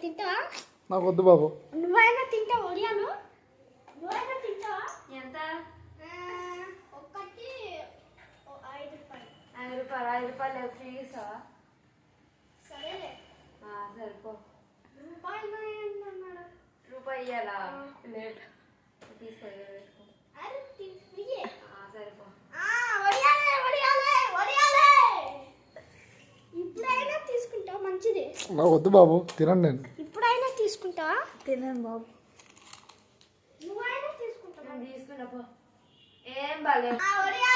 తింటావా? నాకు వద్దు బాబు. నువ్వైనా తింటావా ఒడియాలు? నువ్వైనా తింటావా? ఎంత? ఒక్కటి 5 రూపాయలు. 5 రూపాయలు. 5 రూపాయలు ఫ్రీ ఇస్తావా? సరేలే. సరిపో. రూపాయలు ఏంటన్నాడు? రూపాయి ఇయ్యాలా? లేట్ తీసుకో. అరే ఫ్రీయే. సరిపో. ఒడియాలే ఒడియాలే ఒడియాలే. ఇప్పుడైనా తీసుకుంటావా? మంచిది. నాకు వద్దు బాబు, తినండి. నేను ఇప్పుడైనా తీసుకుంటావా? తినండి బాబు. నువ్వైనా తీసుకుంటావా? తీసుకున్నా పో. ఏం బాగాలేదు. ఒడియాలు